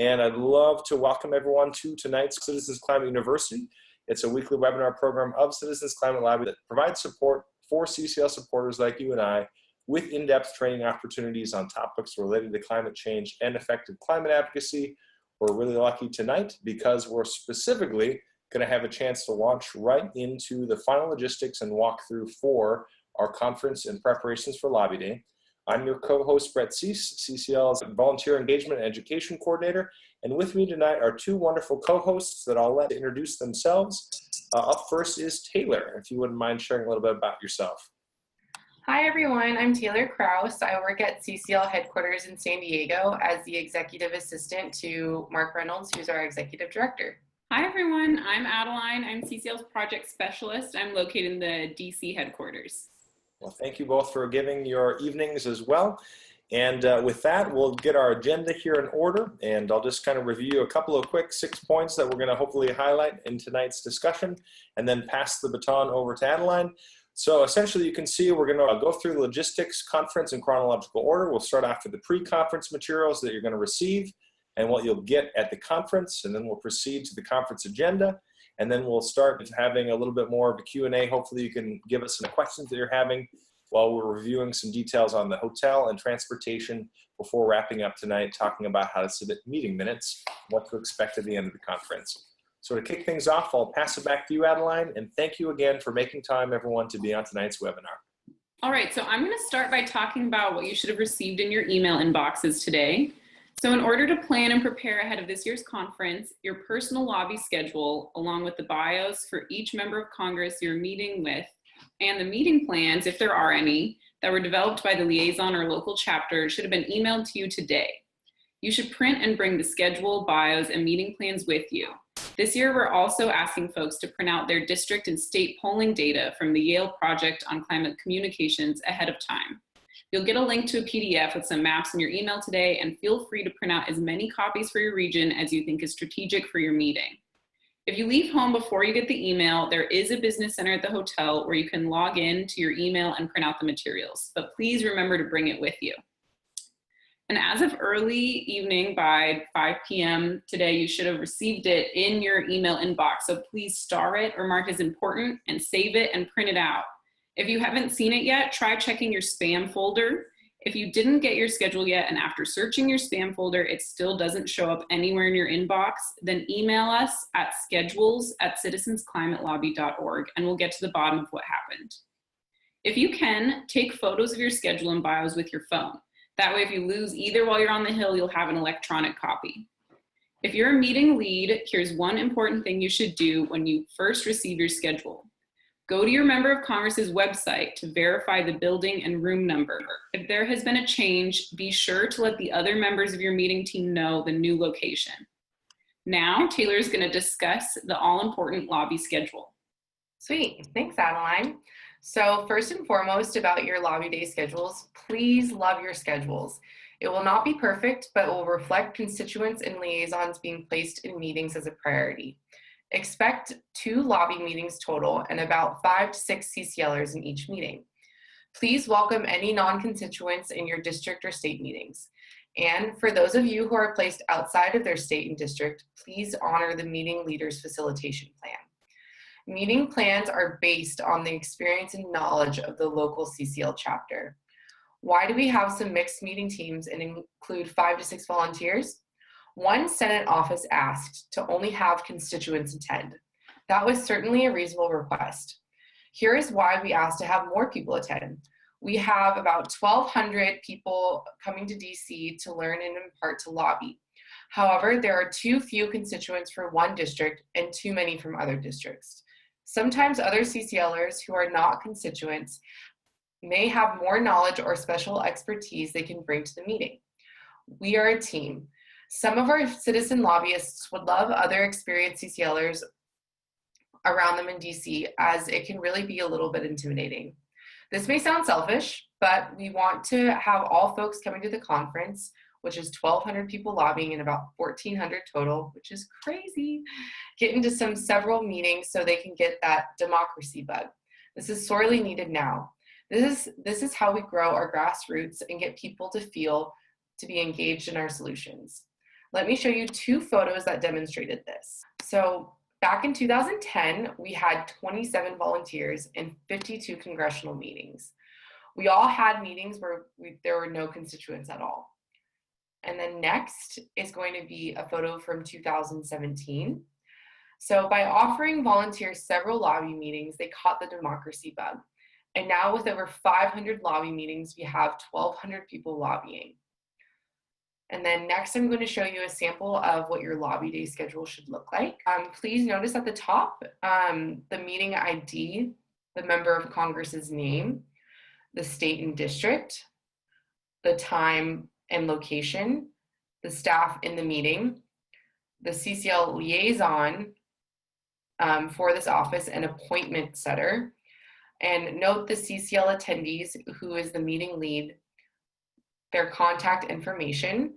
and I'd love to welcome everyone to tonight's Citizens Climate University. It's a weekly webinar program of Citizens Climate Lobby that provides support for CCL supporters like you and I with in-depth training opportunities on topics related to climate change and effective climate advocacy. We're really lucky tonight because we're specifically going to have a chance to launch right into the final logistics and walkthrough for our conference and preparations for Lobby Day. I'm your co-host, Brett Cease, CCL's Volunteer Engagement and Education Coordinator. And with me tonight are two wonderful co-hosts that I'll let introduce themselves. Up first is Taylor, if you wouldn't mind sharing a little bit about yourself. Hi everyone, I'm Taylor Krause. I work at CCL headquarters in San Diego as the executive assistant to Mark Reynolds, who's our executive director. Hi everyone, I'm Adeline. I'm CCL's project specialist. I'm located in the DC headquarters. Well, thank you both for giving your evenings as well. And with that, we'll get our agenda here in order, and I'll just kind of review a couple of quick 6 points that we're going to hopefully highlight in tonight's discussion, and then pass the baton over to Adeline. So essentially, you can see we're going to go through the logistics conference in chronological order. We'll start off with the pre-conference materials that you're going to receive and what you'll get at the conference, and then we'll proceed to the conference agenda. And then we'll start having a little bit more of a Q&A. Hopefully you can give us some questions that you're having while we're reviewing some details on the hotel and transportation before wrapping up tonight, talking about how to submit meeting minutes, what to expect at the end of the conference. So to kick things off, I'll pass it back to you, Adeline, and thank you again for making time, everyone, to be on tonight's webinar. All right, so I'm going to start by talking about what you should have received in your email inboxes today. So in order to plan and prepare ahead of this year's conference, your personal lobby schedule, along with the bios for each member of Congress you're meeting with, and the meeting plans, if there are any, that were developed by the liaison or local chapter should have been emailed to you today. You should print and bring the schedule, bios, and meeting plans with you. This year, we're also asking folks to print out their district and state polling data from the Yale Project on Climate Communications ahead of time. You'll get a link to a PDF with some maps in your email today, and feel free to print out as many copies for your region as you think is strategic for your meeting. If you leave home before you get the email, there is a business center at the hotel where you can log in to your email and print out the materials, but please remember to bring it with you. And as of early evening by 5 p.m. today, you should have received it in your email inbox, so please star it or mark as important and save it and print it out. If you haven't seen it yet, try checking your spam folder. If you didn't get your schedule yet and after searching your spam folder, it still doesn't show up anywhere in your inbox, then email us at schedules@citizensclimatelobby.org and we'll get to the bottom of what happened. If you can, take photos of your schedule and bios with your phone. That way, if you lose either while you're on the Hill, you'll have an electronic copy. If you're a meeting lead, here's one important thing you should do when you first receive your schedule. Go to your member of Congress's website to verify the building and room number. If there has been a change, be sure to let the other members of your meeting team know the new location. Now, Taylor is going to discuss the all-important lobby schedule. Sweet, thanks Adeline. So first and foremost about your lobby day schedules, please love your schedules. It will not be perfect, but it will reflect constituents and liaisons being placed in meetings as a priority. Expect 2 lobby meetings total and about 5 to 6 CCLers in each meeting. Please welcome any non-constituents in your district or state meetings. And for those of you who are placed outside of their state and district, please honor the meeting leader's facilitation plan. Meeting plans are based on the experience and knowledge of the local CCL chapter. Why do we have some mixed meeting teams and include 5 to 6 volunteers? One Senate office asked to only have constituents attend. That was certainly a reasonable request. Here is why we asked to have more people attend. We have about 1,200 people coming to DC to learn and impart to lobby. However, there are too few constituents for one district and too many from other districts. Sometimes other CCLers who are not constituents may have more knowledge or special expertise they can bring to the meeting. We are a team. Some of our citizen lobbyists would love other experienced CCLers around them in DC, as it can really be a little bit intimidating. This may sound selfish, but we want to have all folks coming to the conference, which is 1,200 people lobbying and about 1,400 total, which is crazy, get into several meetings so they can get that democracy bug. This is sorely needed now. This is how we grow our grassroots and get people to feel to be engaged in our solutions. Let me show you 2 photos that demonstrated this. So back in 2010, we had 27 volunteers and 52 congressional meetings. We all had meetings where there were no constituents at all. And then next is going to be a photo from 2017. So by offering volunteers several lobby meetings, they caught the democracy bug. And now with over 500 lobby meetings, we have 1,200 people lobbying. And then next, I'm going to show you a sample of what your lobby day schedule should look like. Please notice at the top, the meeting ID, the member of Congress's name, the state and district, the time and location, the staff in the meeting, the CCL liaison for this office, and appointment setter. And note the CCL attendees, who is the meeting lead, their contact information,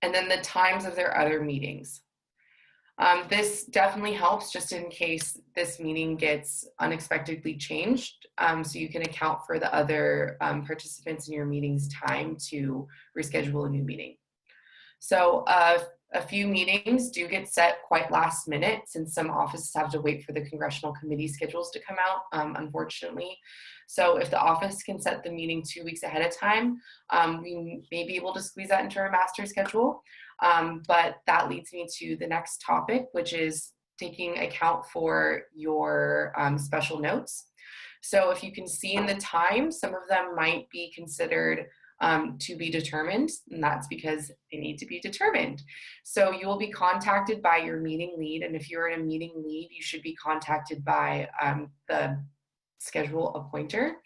and then the times of their other meetings. This definitely helps just in case this meeting gets unexpectedly changed, so you can account for the other participants in your meeting's time to reschedule a new meeting. So a few meetings do get set quite last minute, since some offices have to wait for the congressional committee schedules to come out, unfortunately. So if the office can set the meeting 2 weeks ahead of time, we may be able to squeeze that into our master schedule. But that leads me to the next topic, which is taking account for your special notes. So if you can see in the time, some of them might be considered to be determined, and that's because they need to be determined. So you will be contacted by your meeting lead, and if you're in a meeting lead, you should be contacted by the schedule appointer.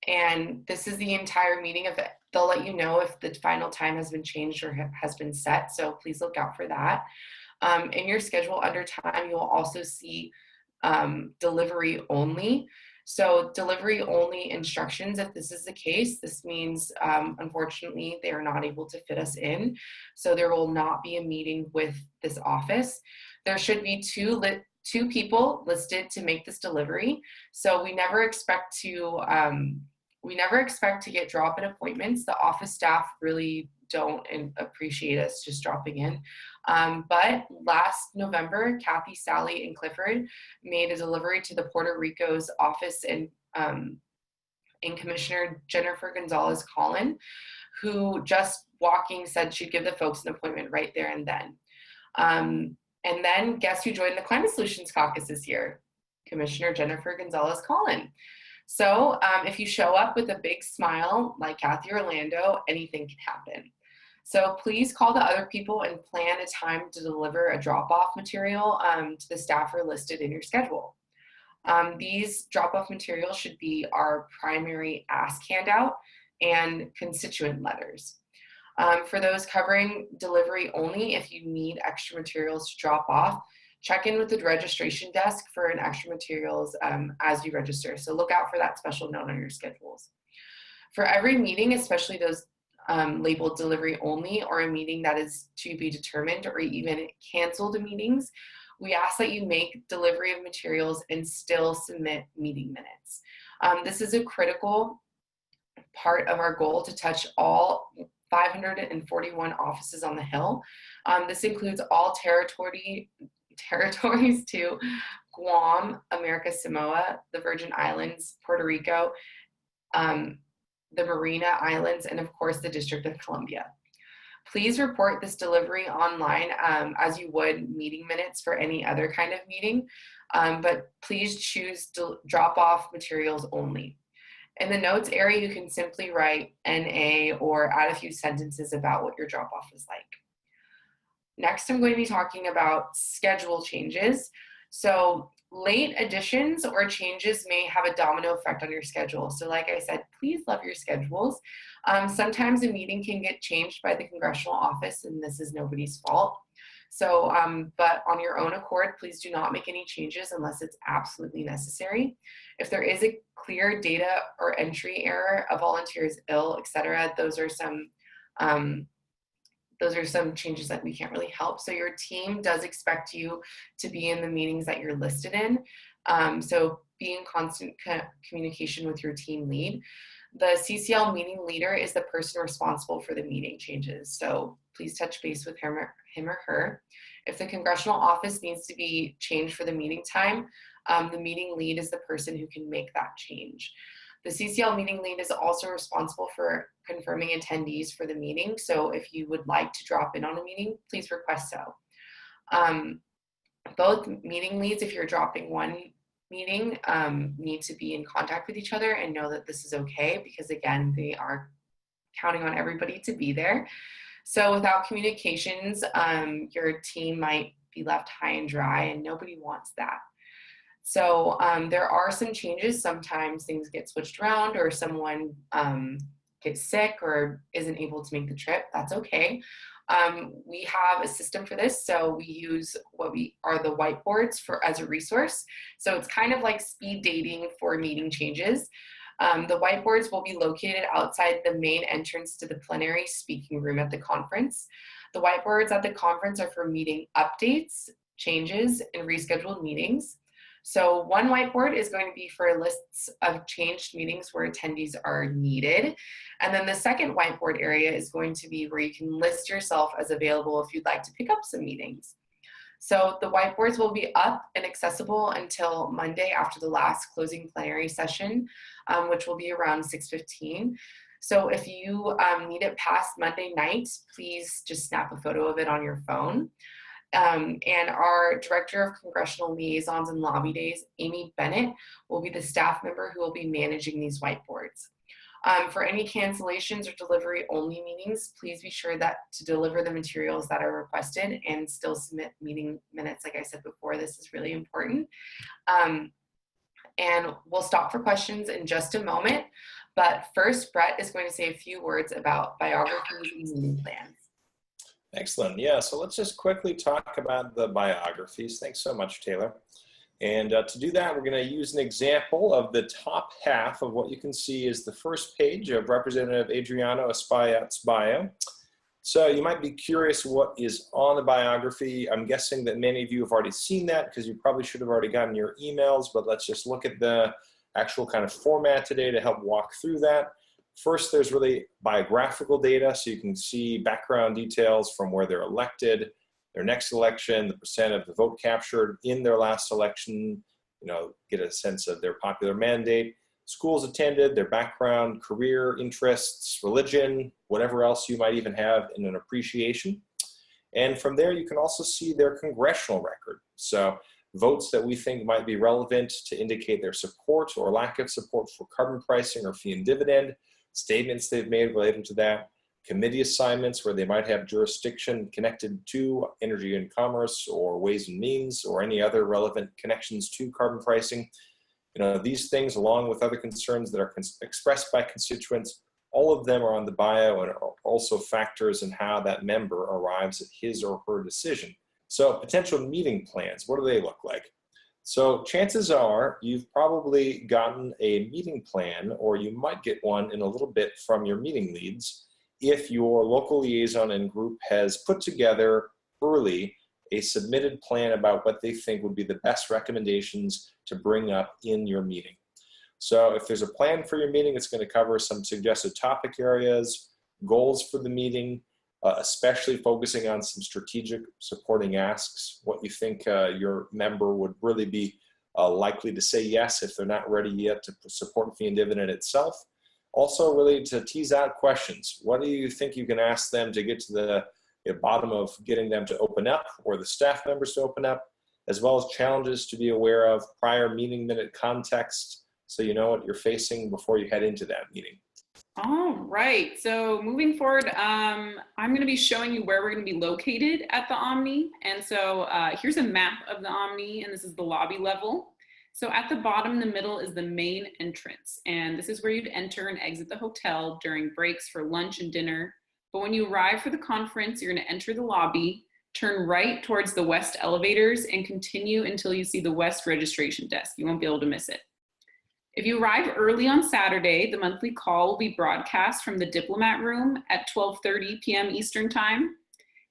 And this is the entire meeting of it. They'll let you know if the final time has been changed or has been set, so please look out for that. In your schedule under time, you will also see delivery only. So delivery only instructions, if this is the case, this means unfortunately they are not able to fit us in. So there will not be a meeting with this office. There should be two people listed to make this delivery. So we never expect to get drop-in appointments. The office staff really don't appreciate us just dropping in. But last November, Kathy, Sally, and Clifford made a delivery to the Puerto Rico's office and Commissioner Jennifer Gonzalez Collin, who just walking said she'd give the folks an appointment right there and then. And then guess who joined the Climate Solutions Caucus this year? Commissioner Jennifer Gonzalez Collin. So if you show up with a big smile like Kathy Orlando, anything can happen. So please call the other people and plan a time to deliver a drop-off material to the staffer listed in your schedule. These drop-off materials should be our primary ask handout and constituent letters. For those covering delivery only, if you need extra materials to drop off, check in with the registration desk for an extra materials as you register. So look out for that special note on your schedules. For every meeting, especially those labeled delivery only or a meeting that is to be determined or even canceled meetings, we ask that you make delivery of materials and still submit meeting minutes. This is a critical part of our goal to touch all 541 offices on the Hill. This includes all territories to Guam, America Samoa, the Virgin Islands, Puerto Rico, the Marina Islands, and of course the District of Columbia. Please report this delivery online as you would meeting minutes for any other kind of meeting, but please choose to drop off materials only. In the notes area, you can simply write NA or add a few sentences about what your drop off is like. Next, I'm going to be talking about schedule changes. So late additions or changes may have a domino effect on your schedule. So like I said, please love your schedules. Sometimes a meeting can get changed by the congressional office, and this is nobody's fault. So, but on your own accord, please do not make any changes unless it's absolutely necessary. If there is a clear data or entry error, a volunteer is ill, etc., those are some changes that we can't really help. So your team does expect you to be in the meetings that you're listed in. So be in constant communication with your team lead. The CCL meeting leader is the person responsible for the meeting changes. So please touch base with him or her. If the congressional office needs to be changed for the meeting time, the meeting lead is the person who can make that change. The CCL meeting lead is also responsible for confirming attendees for the meeting. So if you would like to drop in on a meeting, please request so. Both meeting leads, if you're dropping one meeting, need to be in contact with each other and know that this is okay, because again, they are counting on everybody to be there. So without communications, your team might be left high and dry, and nobody wants that. So there are some changes. Sometimes things get switched around, or someone gets sick or isn't able to make the trip. That's okay. We have a system for this. So we use what are the whiteboards as a resource. So it's kind of like speed dating for meeting changes. The whiteboards will be located outside the main entrance to the plenary speaking room at the conference. The whiteboards at the conference are for meeting updates, changes, and rescheduled meetings. So one whiteboard is going to be for lists of changed meetings where attendees are needed. And then the second whiteboard area is going to be where you can list yourself as available if you'd like to pick up some meetings. So the whiteboards will be up and accessible until Monday after the last closing plenary session, which will be around 6:15. So if you need it past Monday night, please just snap a photo of it on your phone. And our Director of Congressional Liaisons and Lobby Days, Amy Bennett, will be the staff member who will be managing these whiteboards. For any cancellations or delivery only meetings, please be sure to deliver the materials that are requested and still submit meeting minutes. Like I said before, this is really important. And we'll stop for questions in just a moment. But first, Brett is going to say a few words about biographies and meeting plans. Excellent. Yeah, so let's just quickly talk about the biographies. Thanks so much, Taylor. And to do that, we're going to use an example of the top half of what you can see is the first page of Representative Adriano Espaillat's bio. So you might be curious what is on the biography. I'm guessing that many of you have already seen that because you probably should have already gotten your emails, but let's just look at the actual kind of format today to help walk through that. First, there's really biographical data, so you can see background details from where they're elected, their next election, the percent of the vote captured in their last election, get a sense of their popular mandate, schools attended, their background, career, interests, religion, whatever else you might even have in an appreciation. And from there, you can also see their congressional record. So votes that we think might be relevant to indicate their support or lack of support for carbon pricing or fee and dividend, statements they've made related to that, committee assignments where they might have jurisdiction connected to energy and commerce or ways and means or any other relevant connections to carbon pricing. These things, along with other concerns that are expressed by constituents, all of them are on the bio and are also factors in how that member arrives at his or her decision. So potential meeting plans, what do they look like? So chances are you've probably gotten a meeting plan, or you might get one in a little bit from your meeting leads if your local liaison and group has put together early a submitted plan about what they think would be the best recommendations to bring up in your meeting. So if there's a plan for your meeting, it's going to cover some suggested topic areas, goals for the meeting, especially focusing on some strategic supporting asks, what you think your member would really be likely to say yes if they're not ready yet to support fee and dividend itself. Also really to tease out questions. What do you think you can ask them to get to the bottom of getting them to open up, or the staff members to open up, as well as challenges to be aware of, prior meeting minute context, so you know what you're facing before you head into that meeting. All right, so moving forward, I'm going to be showing you where we're going to be located at the Omni. And so here's a map of the Omni, and this is the lobby level. So at the bottom in the middle is the main entrance, and this is where you'd enter and exit the hotel during breaks for lunch and dinner. But when you arrive for the conference, you're going to enter the lobby, turn right towards the west elevators, and continue until you see the west registration desk. You won't be able to miss it. If you arrive early on Saturday, the monthly call will be broadcast from the Diplomat Room at 12:30 p.m. Eastern Time.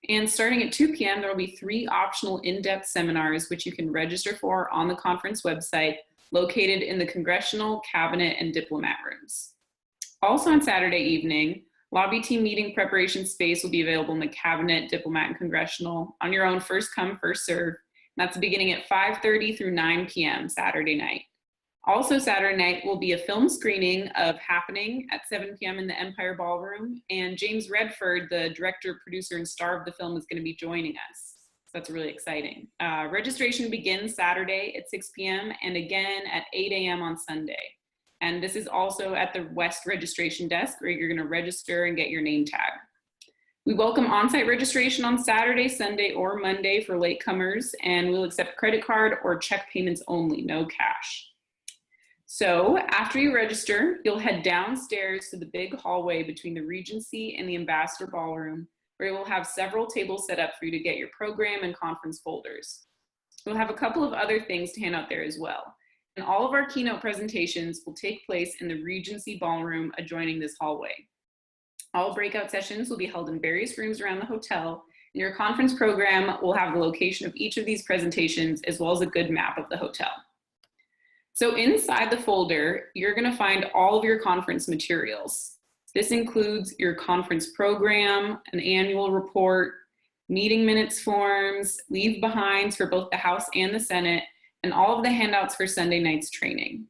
And starting at 2 p.m., there will be 3 optional in-depth seminars, which you can register for on the conference website, located in the Congressional, Cabinet, and Diplomat Rooms. Also on Saturday evening, lobby team meeting preparation space will be available in the Cabinet, Diplomat, and Congressional on your own first come, first serve. That's beginning at 5:30 through 9 p.m. Saturday night. Also Saturday night will be a film screening of Happening at 7 p.m. in the Empire Ballroom, and James Redford, the director, producer, and star of the film, is going to be joining us. So that's really exciting. Registration begins Saturday at 6 p.m. and again at 8 a.m. on Sunday. And this is also at the West registration desk where you're going to register and get your name tag. We welcome on-site registration on Saturday, Sunday, or Monday for latecomers, and we'll accept credit card or check payments only, no cash. So after you register, you'll head downstairs to the big hallway between the Regency and the Ambassador Ballroom, where we'll have several tables set up for you to get your program and conference folders. We'll have a couple of other things to hand out there as well. And all of our keynote presentations will take place in the Regency Ballroom adjoining this hallway. All breakout sessions will be held in various rooms around the hotel, and your conference program will have the location of each of these presentations as well as a good map of the hotel. So inside the folder, you're going to find all of your conference materials. This includes your conference program, an annual report, meeting minutes forms, leave behinds for both the House and the Senate, and all of the handouts for Sunday night's training.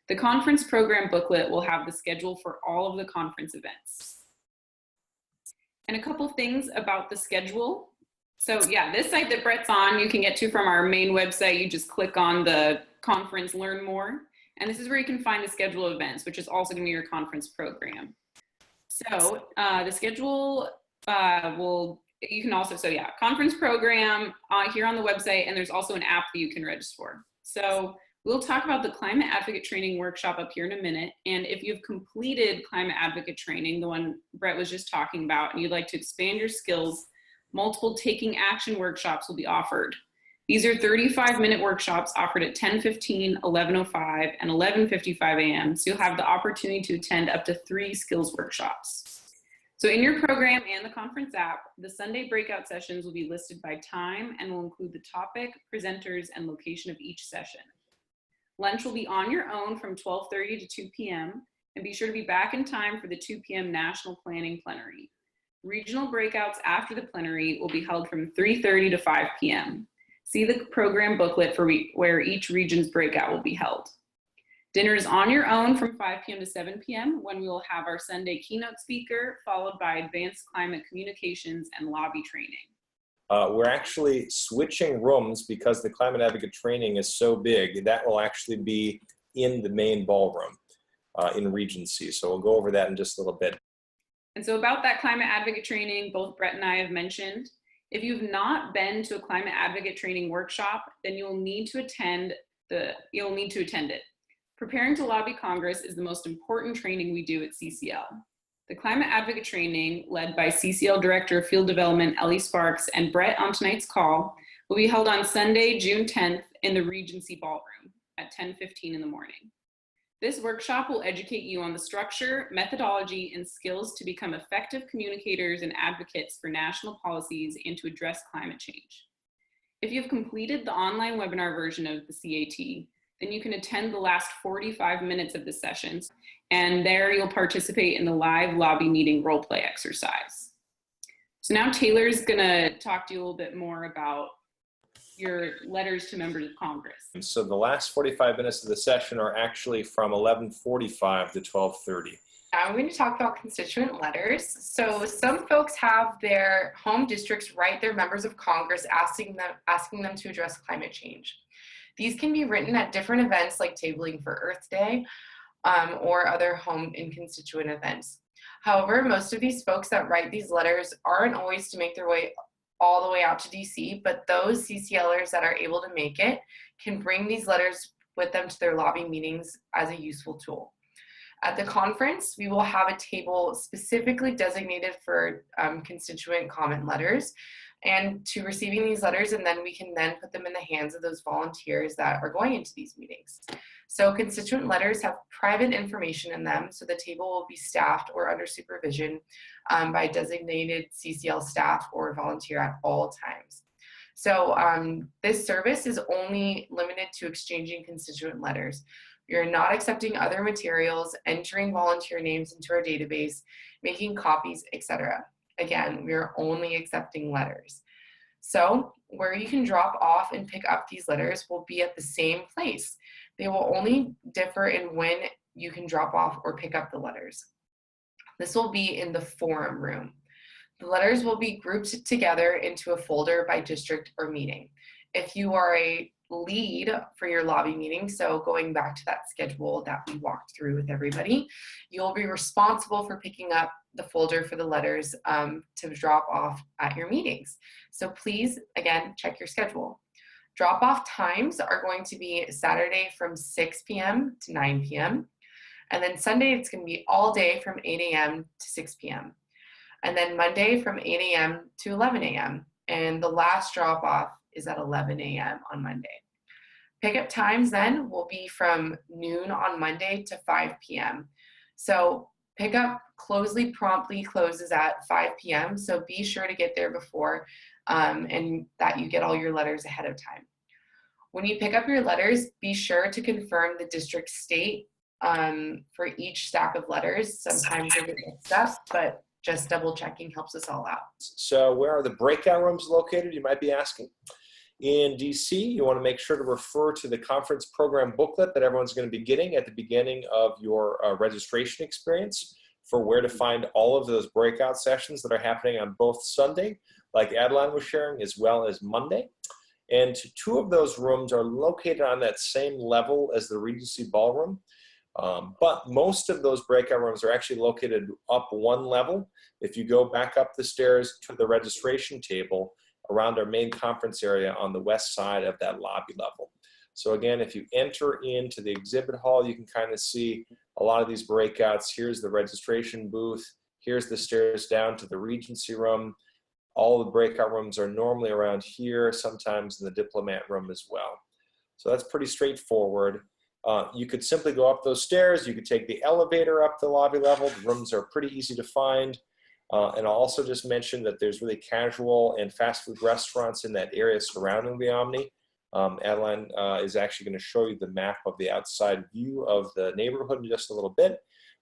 The conference program booklet will have the schedule for all of the conference events. And a couple things about the schedule. So yeah, this site that Brett's on, you can get to from our main website. You just click on the conference Learn More. And this is where you can find the schedule of events, which is also going to be your conference program. So the schedule you can also, conference program here on the website, and there's also an app that you can register for. So we'll talk about the Climate Advocate Training Workshop up here in a minute. And if you've completed Climate Advocate Training, the one Brett was just talking about, and you'd like to expand your skills, multiple Taking Action workshops will be offered. These are 35-minute workshops offered at 10:15, 11:05, and 11:55 a.m. So you'll have the opportunity to attend up to 3 skills workshops. So in your program and the conference app, the Sunday breakout sessions will be listed by time and will include the topic, presenters, and location of each session. Lunch will be on your own from 12:30 to 2 p.m. and be sure to be back in time for the 2 p.m. National Planning Plenary. Regional breakouts after the plenary will be held from 3:30 to 5 p.m. See the program booklet for where each region's breakout will be held. Dinner is on your own from 5 p.m. to 7 p.m. when we will have our Sunday keynote speaker, followed by advanced climate communications and lobby training. We're actually switching rooms because the Climate Advocate Training is so big. That will actually be in the main ballroom in Regency. So we'll go over that in just a little bit. And so about that Climate Advocate Training, both Brett and I have mentioned, if you've not been to a Climate Advocate Training workshop, then you'll need to attend it. Preparing to lobby Congress is the most important training we do at CCL. The Climate Advocate Training, led by CCL Director of Field Development, Ellie Sparks, and Brett on tonight's call, will be held on Sunday, June 10th in the Regency Ballroom at 10:15 in the morning. This workshop will educate you on the structure, methodology, and skills to become effective communicators and advocates for national policies and to address climate change. If you've completed the online webinar version of the CAT, then you can attend the last 45 minutes of the sessions, and there you'll participate in the live lobby meeting role play exercise. So now Taylor's gonna talk to you a little bit more about your letters to members of Congress. So the last 45 minutes of the session are actually from 11:45 to 12:30. I'm going to talk about constituent letters. So some folks have their home districts write their members of Congress asking them to address climate change. These can be written at different events like tabling for Earth Day or other home and constituent events. However, most of these folks that write these letters aren't always to make their way all the way out to DC, but those CCLers that are able to make it can bring these letters with them to their lobby meetings as a useful tool. At the conference, we will have a table specifically designated for constituent comment letters and to receiving these letters, and then we can then put them in the hands of those volunteers that are going into these meetings. So constituent letters have private information in them, so the table will be staffed or under supervision by designated CCL staff or volunteer at all times. So this service is only limited to exchanging constituent letters. You're not accepting other materials, entering volunteer names into our database, making copies, etc. Again, we are only accepting letters. So where you can drop off and pick up these letters will be at the same place. They will only differ in when you can drop off or pick up the letters. This will be in the forum room. The letters will be grouped together into a folder by district or meeting. If you are a lead for your lobby meeting, so going back to that schedule that we walked through with everybody, you'll be responsible for picking up the folder for the letters to drop off at your meetings. So please, again, check your schedule. Drop-off times are going to be Saturday from 6 p.m. to 9 p.m. And then Sunday, it's going to be all day from 8 a.m. to 6 p.m. And then Monday from 8 a.m. to 11 a.m. And the last drop-off is at 11 a.m. on Monday. Pickup times then will be from noon on Monday to 5 p.m. So pickup promptly closes at 5 p.m. So be sure to get there before and that you get all your letters ahead of time. When you pick up your letters, be sure to confirm the district state for each stack of letters. Sometimes they get mixed up, but just double checking helps us all out. So where are the breakout rooms located, you might be asking? In DC, you want to make sure to refer to the conference program booklet that everyone's going to be getting at the beginning of your registration experience for where to find all of those breakout sessions that are happening on both Sunday, like Adeline was sharing, as well as Monday. And two of those rooms are located on that same level as the Regency Ballroom. But most of those breakout rooms are actually located up one level. If you go back up the stairs to the registration table around our main conference area on the west side of that lobby level. So again, if you enter into the exhibit hall, you can kind of see a lot of these breakouts. Here's the registration booth. Here's the stairs down to the Regency room. All the breakout rooms are normally around here, sometimes in the diplomat room as well. So that's pretty straightforward. You could simply go up those stairs. You could take the elevator up the lobby level. The rooms are pretty easy to find. And I'll also just mention that there's really casual and fast food restaurants in that area surrounding the Omni. Adeline is actually going to show you the map of the outside view of the neighborhood in just a little bit.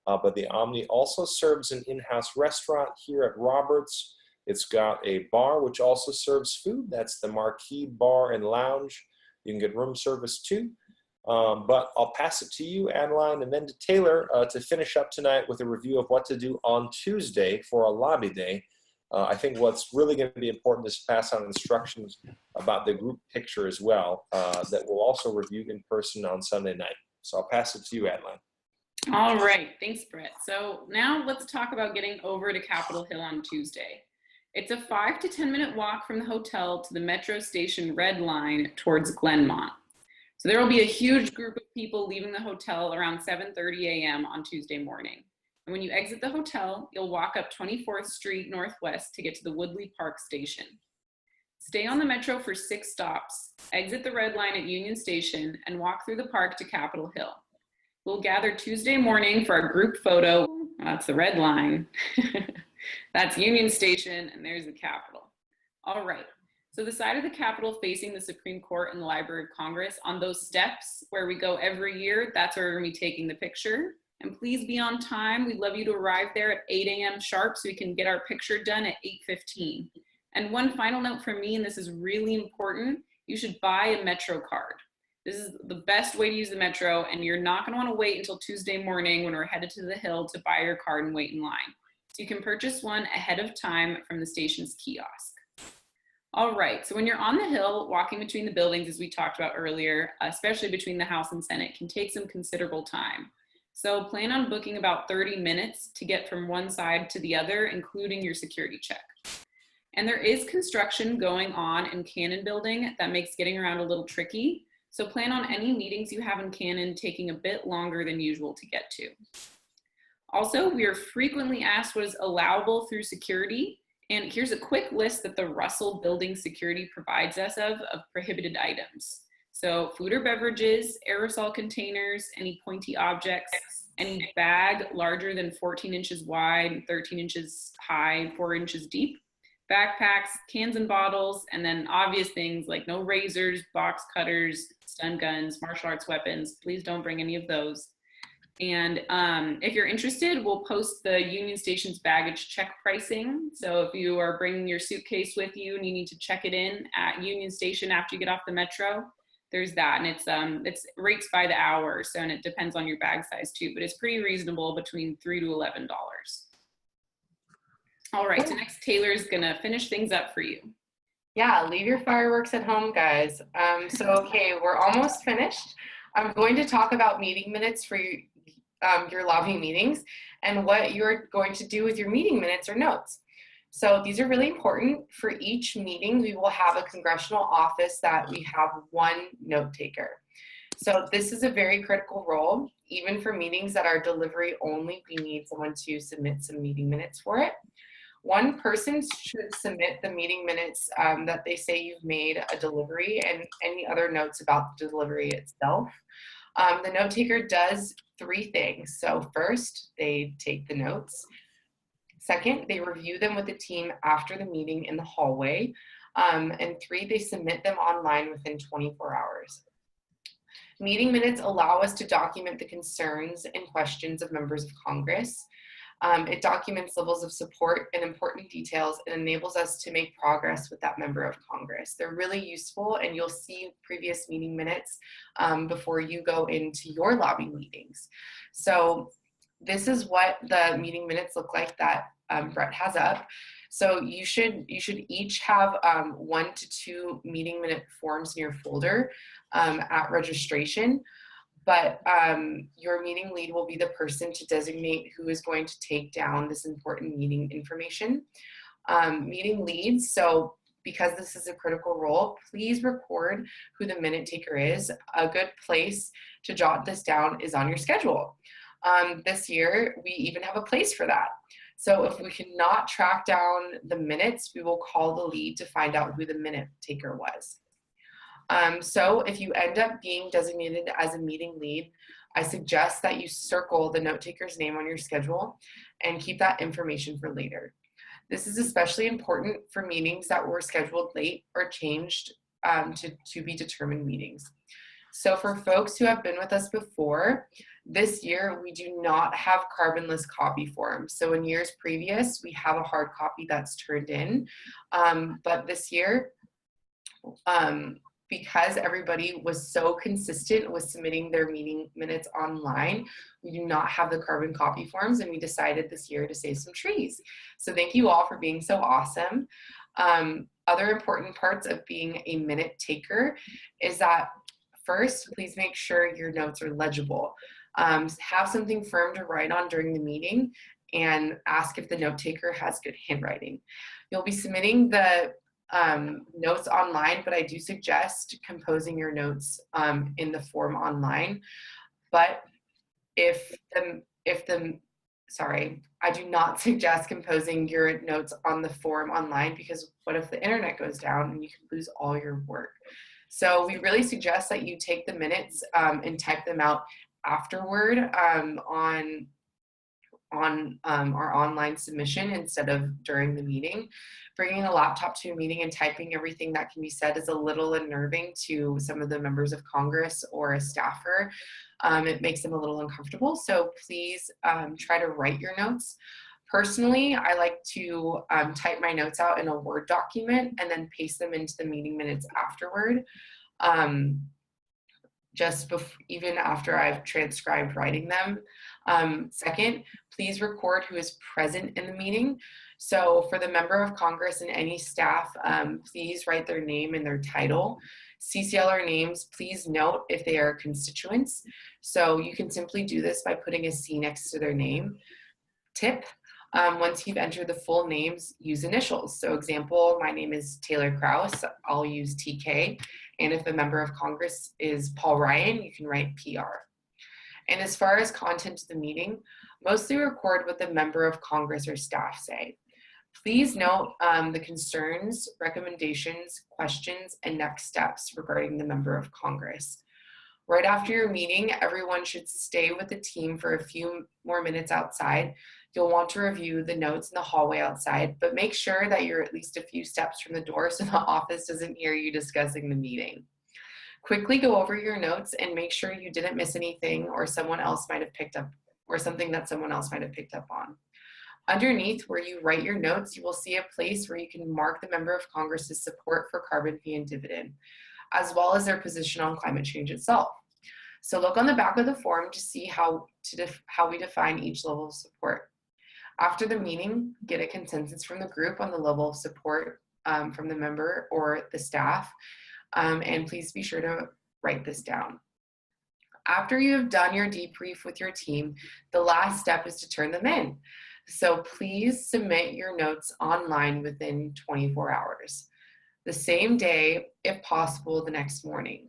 But the Omni also serves an in-house restaurant here at Roberts. It's got a bar which also serves food. That's the Marquee Bar and Lounge. You can get room service too. But I'll pass it to you, Adeline, and then to Taylor to finish up tonight with a review of what to do on Tuesday for a lobby day. I think what's really going to be important is to pass on instructions about the group picture as well that we'll also review in person on Sunday night. So I'll pass it to you, Adeline. All right, thanks, Brett. So now let's talk about getting over to Capitol Hill on Tuesday. It's a 5 to 10 minute walk from the hotel to the metro station Red Line towards Glenmont. So there will be a huge group of people leaving the hotel around 7:30 a.m. on Tuesday morning. And when you exit the hotel, you'll walk up 24th Street Northwest to get to the Woodley Park Station. Stay on the metro for 6 stops, exit the Red Line at Union Station, and walk through the park to Capitol Hill. We'll gather Tuesday morning for our group photo. That's the Red Line. That's Union Station, and there's the Capitol. All right. So the side of the Capitol facing the Supreme Court and the Library of Congress, on those steps where we go every year, that's where we're going to be taking the picture. And please be on time. We'd love you to arrive there at 8 a.m. sharp so we can get our picture done at 8:15. And one final note from me, and this is really important, you should buy a Metro card. This is the best way to use the Metro, and you're not going to want to wait until Tuesday morning when we're headed to the Hill to buy your card and wait in line. So you can purchase one ahead of time from the station's kiosk. All right, so when you're on the Hill, walking between the buildings, as we talked about earlier, especially between the House and Senate, can take some considerable time. So plan on booking about 30 minutes to get from one side to the other, including your security check. And there is construction going on in Cannon Building that makes getting around a little tricky. So plan on any meetings you have in Cannon taking a bit longer than usual to get to. Also, we are frequently asked what is allowable through security. And here's a quick list that the Russell Building Security provides us of prohibited items. So food or beverages, aerosol containers, any pointy objects, any bag larger than 14 inches wide, 13 inches high, 4 inches deep, backpacks, cans and bottles, and then obvious things like no razors, box cutters, stun guns, martial arts weapons. Please don't bring any of those. And if you're interested, we'll post the Union Station's baggage check pricing. So if you are bringing your suitcase with you and you need to check it in at Union Station after you get off the metro, there's that. And it's rates by the hour. So, and it depends on your bag size too, but it's pretty reasonable, between $3 to $11. All right, so next Taylor's gonna finish things up for you. Yeah, leave your fireworks at home, guys. Okay, we're almost finished. I'm going to talk about meeting minutes for your lobbying meetings and what you're going to do with your meeting minutes or notes. So these are really important. For each meeting, we will have a congressional office that we have one note taker. So this is a very critical role. Even for meetings that are delivery only, we need someone to submit some meeting minutes for it. One person should submit the meeting minutes that they say you've made a delivery, and any other notes about the delivery itself. The note taker does 3 things. So first, they take the notes. Second, they review them with the team after the meeting in the hallway. And 3, they submit them online within 24 hours. Meeting minutes allow us to document the concerns and questions of members of Congress. It documents levels of support and important details and enables us to make progress with that member of Congress. They're really useful, and you'll see previous meeting minutes before you go into your lobby meetings. So this is what the meeting minutes look like that Brett has up. So you should each have 1 to 2 meeting minute forms in your folder at registration. But your meeting lead will be the person to designate who is going to take down this important meeting information. Meeting leads, so because this is a critical role, please record who the minute taker is. A good place to jot this down is on your schedule. This year, we even have a place for that. So if we cannot track down the minutes, we will call the lead to find out who the minute taker was. So if you end up being designated as a meeting lead, I suggest that you circle the note taker's name on your schedule and keep that information for later. This is especially important for meetings that were scheduled late or changed to be determined meetings. So for folks who have been with us before, this year we do not have carbonless copy forms. So in years previous, we have a hard copy that's turned in, but this year, because everybody was so consistent with submitting their meeting minutes online, we do not have the carbon copy forms, and we decided this year to save some trees. So thank you all for being so awesome. Other important parts of being a minute taker is that first, please make sure your notes are legible. Have something firm to write on during the meeting, and ask if the note taker has good handwriting. You'll be submitting the notes online, but I do suggest composing your notes in the form online. But I do not suggest composing your notes on the form online, because what if the internet goes down and you can lose all your work? So we really suggest that you take the minutes and type them out afterward on our online submission instead of during the meeting. Bringing a laptop to a meeting and typing everything that can be said is a little unnerving to some of the members of Congress or a staffer. It makes them a little uncomfortable. So please try to write your notes. Personally, I like to type my notes out in a Word document and then paste them into the meeting minutes afterward. Even after I've transcribed writing them. Second, please record who is present in the meeting. So for the member of Congress and any staff, please write their name and their title. CCLR names, please note if they are constituents. So you can simply do this by putting a C next to their name. Tip, once you've entered the full names, use initials. So example, my name is Taylor Krause, I'll use TK. And if a member of Congress is Paul Ryan, you can write PR. And as far as content of the meeting, mostly record what the member of Congress or staff say. Please note the concerns, recommendations, questions, and next steps regarding the member of Congress. Right after your meeting, everyone should stay with the team for a few more minutes outside You'll want to review the notes in the hallway outside, but make sure that you're at least a few steps from the door so the office doesn't hear you discussing the meeting. Quickly go over your notes and make sure you didn't miss anything or someone else might have picked up, or something that someone else might have picked up on. Underneath where you write your notes, you will see a place where you can mark the member of Congress's support for carbon fee and dividend, as well as their position on climate change itself. So look on the back of the form to see how we define each level of support. After the meeting, get a consensus from the group on the level of support from the member or the staff, and please be sure to write this down. After you have done your debrief with your team, the last step is to turn them in. So please submit your notes online within 24 hours. The same day, if possible, the next morning.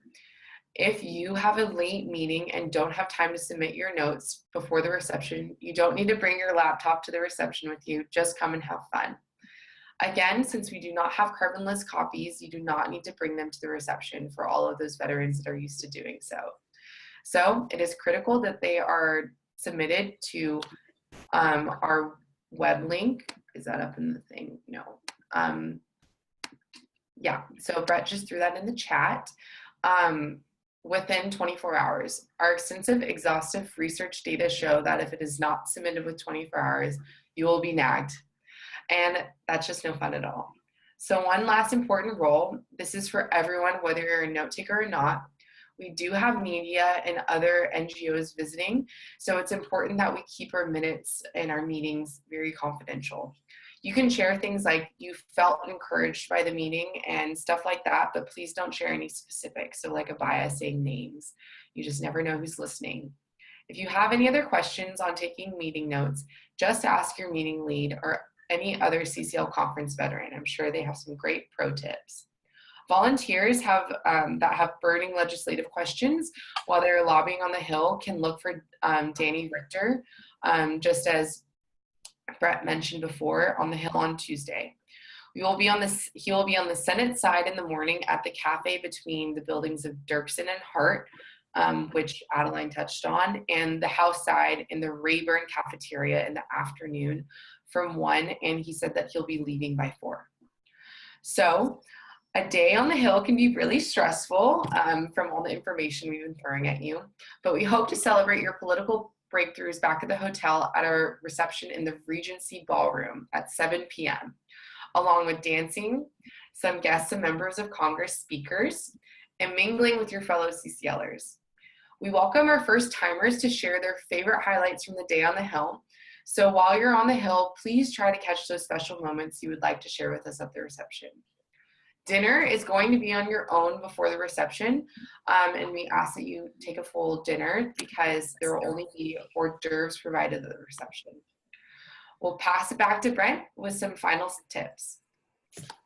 If you have a late meeting and don't have time to submit your notes before the reception, you don't need to bring your laptop to the reception with you, just come and have fun. Again, since we do not have carbonless copies, you do not need to bring them to the reception for all of those veterans that are used to doing so. So it is critical that they are submitted to our web link. Is that up in the thing? No. Yeah, so Brett just threw that in the chat. Within 24 hours. Our extensive, exhaustive research data show that if it is not submitted with 24 hours, you will be nagged. And that's just no fun at all. So one last important role, this is for everyone, whether you're a note taker or not. We do have media and other NGOs visiting, so it's important that we keep our minutes and our meetings very confidential. You can share things like you felt encouraged by the meeting and stuff like that, but please don't share any specifics. So like a bias saying names, you just never know who's listening. If you have any other questions on taking meeting notes, just ask your meeting lead or any other CCL conference veteran. I'm sure they have some great pro tips. Volunteers that have burning legislative questions while they're lobbying on the Hill can look for Danny Richter, just as Brett mentioned before, on the Hill on Tuesday. He will be on the Senate side in the morning at the cafe between the buildings of Dirksen and Hart, which Adeline touched on, and the House side in the Rayburn cafeteria in the afternoon from 1, and he said that he'll be leaving by 4. So a day on the Hill can be really stressful from all the information we've been throwing at you, but we hope to celebrate your political breakthroughs back at the hotel at our reception in the Regency Ballroom at 7 p.m., along with dancing, some guests and members of Congress speakers, and mingling with your fellow CCLers. We welcome our first timers to share their favorite highlights from the day on the Hill. So while you're on the Hill, please try to catch those special moments you would like to share with us at the reception. Dinner is going to be on your own before the reception, and we ask that you take a full dinner because there will only be hors d'oeuvres provided at the reception. We'll pass it back to Brent with some final tips.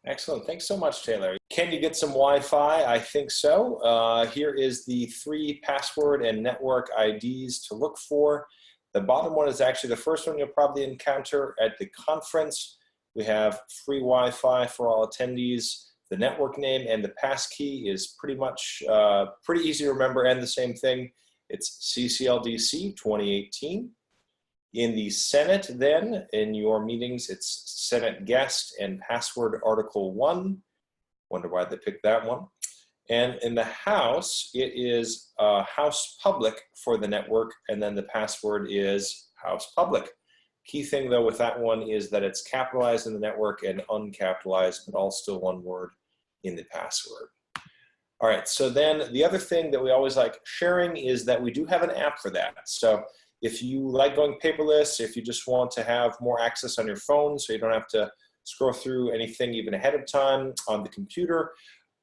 Excellent. Thanks so much, Taylor. Can you get some Wi-Fi? I think so. Here is the 3 password and network IDs to look for. The bottom one is actually the first one you'll probably encounter at the conference. We have free Wi-Fi for all attendees. The network name and the passkey is pretty much pretty easy to remember, and the same thing. It's CCLDC 2018. In the Senate then, in your meetings, it's Senate guest and password article 1. Wonder why they picked that one. And in the House, it is House Public for the network, and then the password is House Public. Key thing though with that one is that it's capitalized in the network and uncapitalized, but all still one word in the password. All right, so then the other thing that we always like sharing is that we do have an app for that. So if you like going paperless, if you just want to have more access on your phone so you don't have to scroll through anything even ahead of time on the computer,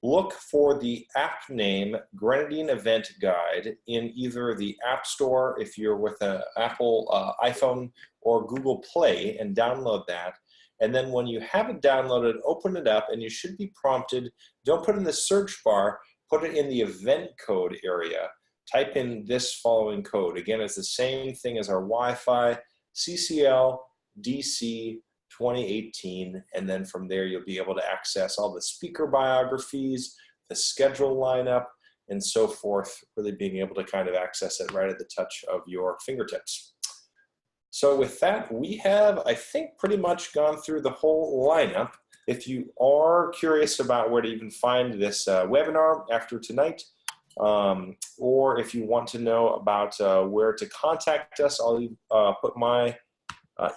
look for the app name Grenadine Event Guide in either the App Store if you're with an Apple iPhone or Google Play, and download that. And then when you have it downloaded, open it up and you should be prompted. Don't put it in the search bar, put it in the event code area. Type in this following code. Again, it's the same thing as our Wi-Fi, CCL DC 2018, and then from there you'll be able to access all the speaker biographies, the schedule lineup, and so forth, really being able to kind of access it right at the touch of your fingertips. So with that, we have, I think, pretty much gone through the whole lineup. If you are curious about where to even find this webinar after tonight, or if you want to know about where to contact us, I'll put my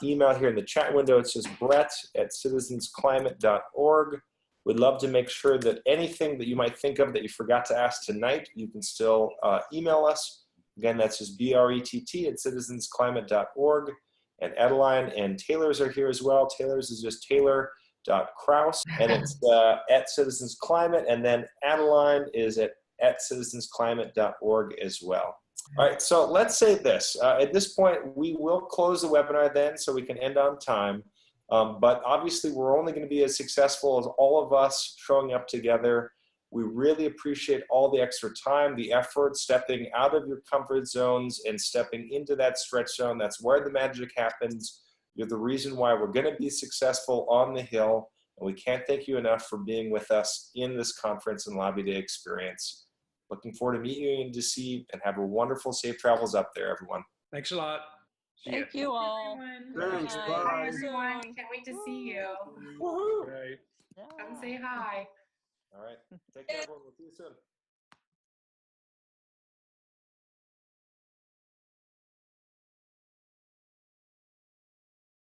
email here in the chat window. It says brett@citizensclimate.org. We'd love to make sure that anything that you might think of that you forgot to ask tonight, you can still email us. Again, that's just brett@citizensclimate.org. And Adeline and Taylor's are here as well. Taylor's is just Taylor.Krause, and it's at Citizens Climate. And then Adeline is at citizensclimate.org as well. All right, so let's say this. At this point, we will close the webinar then so we can end on time. But obviously, we're only going to be as successful as all of us showing up together. We really appreciate all the extra time, the effort, stepping out of your comfort zones and stepping into that stretch zone. That's where the magic happens. You're the reason why we're going to be successful on the Hill. And we can't thank you enough for being with us in this conference and lobby day experience. Looking forward to meeting you and to see, and have a wonderful, safe travels up there, everyone. Thanks a lot. Thank you all. Thanks. Bye, Bye. everyone. Can't wait to see you. Woohoo! Right. Come say hi. All right. Take care, everyone. We'll see you soon.